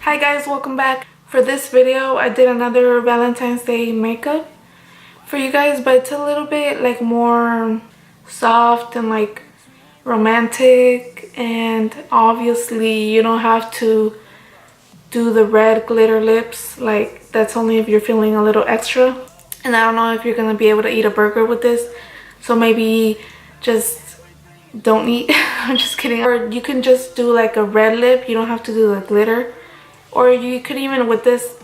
Hi guys, welcome back. For this video, I did another Valentine's Day makeup for you guys, but it's a little bit like more soft and like romantic, and obviously you don't have to do the red glitter lips. Like, that's only if you're feeling a little extra. And I don't know if you're gonna be able to eat a burger with this, so maybe just don't eat. I'm just kidding. Or you can just do like a red lip. You don't have to do the glitter. Or you could even, with this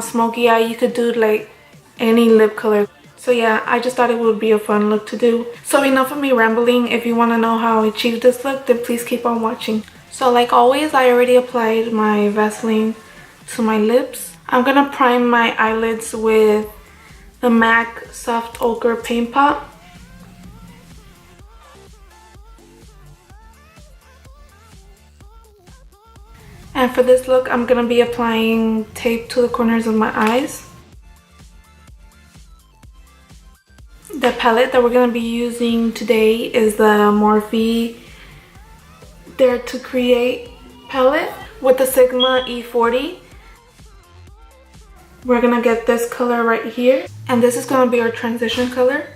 smoky eye, you could do like any lip color. So yeah, I just thought it would be a fun look to do. So enough of me rambling. If you want to know how I achieved this look, then please keep on watching. So like always, I already applied my Vaseline to my lips. I'm gonna prime my eyelids with the MAC Soft Ochre Paint Pot. And for this look, I'm going to be applying tape to the corners of my eyes. The palette that we're going to be using today is the Morphe Dare to Create palette with the Sigma E40. We're going to get this color right here. And this is going to be our transition color.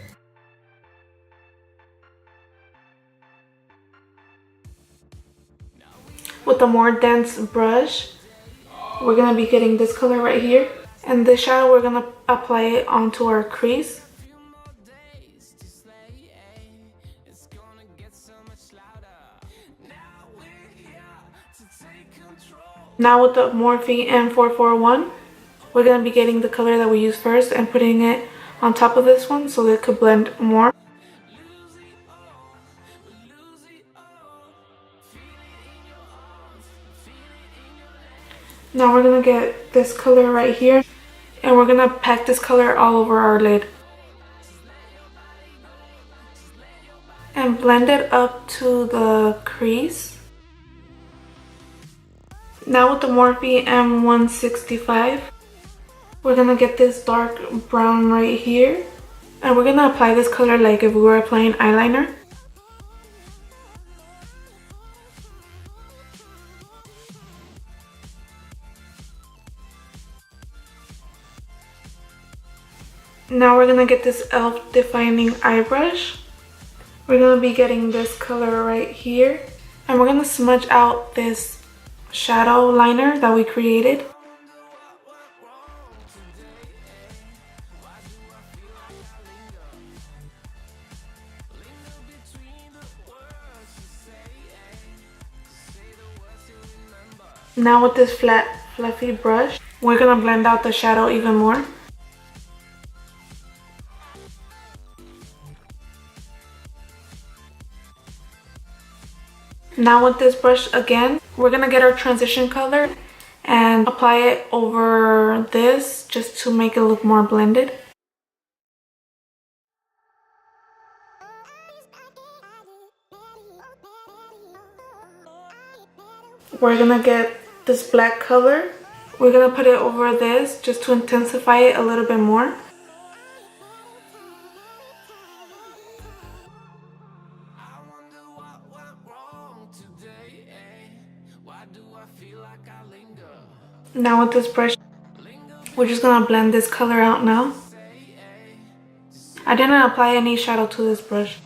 With a more dense brush, we're going to be getting this color right here. And this shadow, we're going to apply it onto our crease. Now with the Morphe M441, we're going to be getting the color that we used first and putting it on top of this one so that it could blend more. Now we're going to get this color right here, and we're going to pack this color all over our lid. And blend it up to the crease. Now with the Morphe M165, we're going to get this dark brown right here. And we're going to apply this color like if we were applying eyeliner. Now we're going to get this e.l.f. defining eye brush. We're going to be getting this color right here. And we're going to smudge out this shadow liner that we created. Now with this flat, fluffy brush, we're going to blend out the shadow even more. Now with this brush again, we're going to get our transition color and apply it over this just to make it look more blended. We're going to get this black color. We're going to put it over this just to intensify it a little bit more. Now with this brush, we're just going to blend this color out now. I didn't apply any shadow to this brush.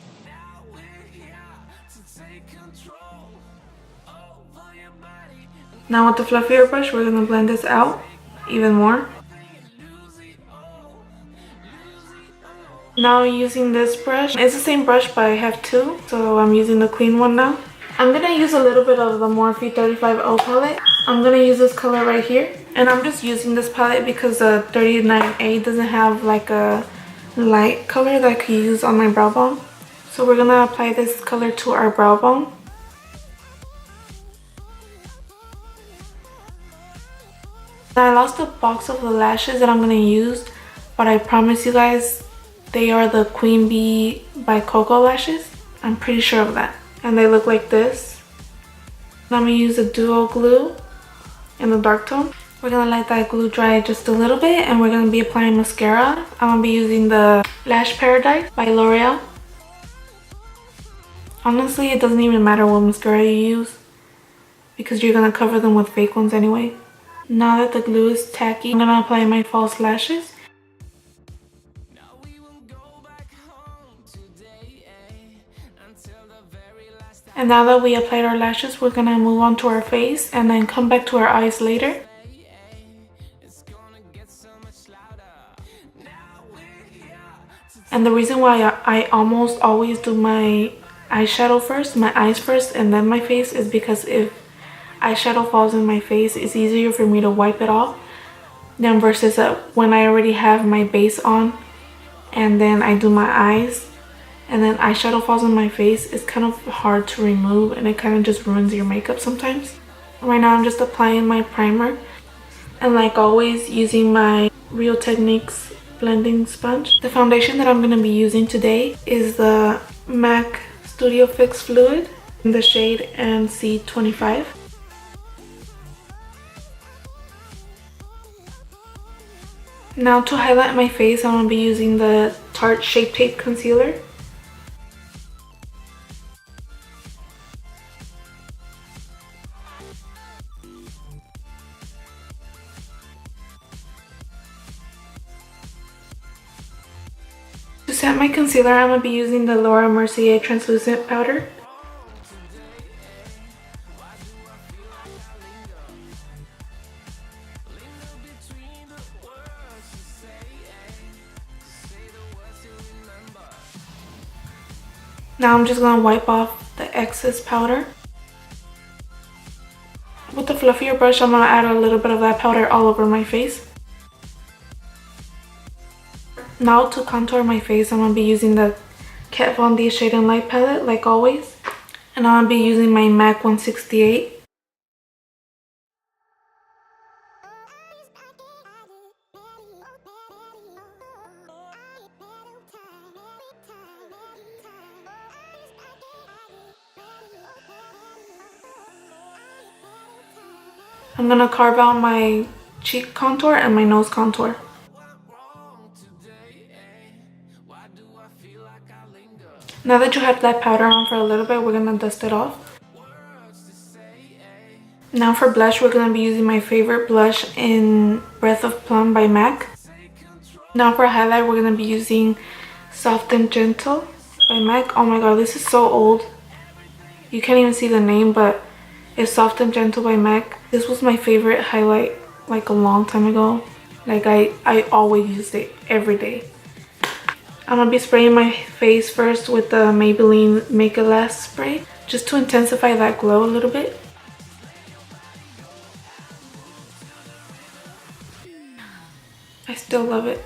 Now with the fluffier brush, we're going to blend this out even more. Now using this brush, it's the same brush but I have two, so I'm using the clean one now. I'm going to use a little bit of the Morphe 35O palette. I'm going to use this color right here. And I'm just using this palette because the 39A doesn't have like a light color that I could use on my brow bone. So we're going to apply this color to our brow bone. I lost a box of the lashes that I'm going to use, but I promise you guys they are the Queen Bee by Coco lashes. I'm pretty sure of that. And they look like this. I'm going to use a duo glue in the dark tone. We're going to let that glue dry just a little bit, and we're going to be applying mascara. I'm going to be using the Lash Paradise by L'Oreal. Honestly, it doesn't even matter what mascara you use because you're going to cover them with fake ones anyway. Now that the glue is tacky, I'm gonna apply my false lashes. And now that we applied our lashes, we're gonna move on to our face and then come back to our eyes later. And the reason why I almost always do my eyeshadow first, my eyes first, and then my face is because if eyeshadow falls in my face, it's easier for me to wipe it off than versus when I already have my base on and then I do my eyes and then eyeshadow falls on my face. It's kind of hard to remove and it kind of just ruins your makeup sometimes. Right now I'm just applying my primer and like always using my Real Techniques blending sponge. The foundation that I'm going to be using today is the MAC Studio Fix Fluid in the shade NC25. Now to highlight my face, I'm going to be using the Tarte Shape Tape Concealer. To set my concealer, I'm going to be using the Laura Mercier Translucent Powder. Now I'm just going to wipe off the excess powder. With the fluffier brush, I'm going to add a little bit of that powder all over my face. Now to contour my face, I'm going to be using the Kat Von D Shade and Light palette like always. And I'm going to be using my MAC 168. I'm going to carve out my cheek contour and my nose contour. Now that you have that powder on for a little bit, we're going to dust it off. Now for blush, we're going to be using my favorite blush in Breath of Plum by MAC. Now for highlight, we're going to be using Soft and Gentle by MAC. Oh my god, this is so old. You can't even see the name, but it's Soft and Gentle by MAC. This was my favorite highlight like a long time ago. Like I always used it every day. I'm going to be spraying my face first with the Maybelline Make It Last spray, just to intensify that glow a little bit. I still love it.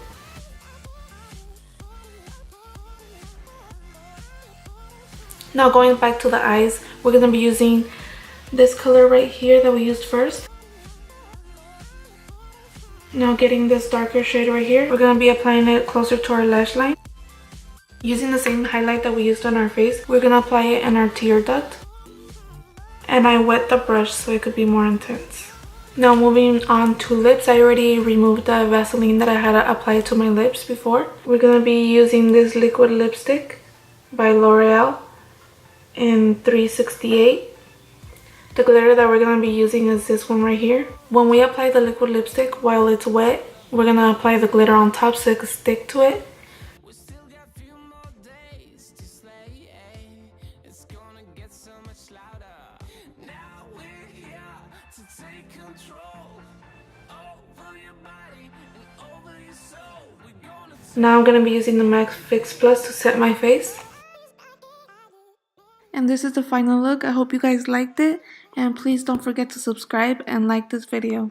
Now going back to the eyes, we're going to be using this color right here that we used first. Now getting this darker shade right here, we're going to be applying it closer to our lash line. Using the same highlight that we used on our face, we're going to apply it in our tear duct. And I wet the brush so it could be more intense. Now moving on to lips, I already removed the Vaseline that I had applied to my lips before. We're going to be using this liquid lipstick by L'Oreal in 368. The glitter that we're going to be using is this one right here. When we apply the liquid lipstick while it's wet, we're going to apply the glitter on top so it can stick to it. Now I'm going to be using the MAC Fix Plus to set my face. And this is the final look. I hope you guys liked it. And please don't forget to subscribe and like this video.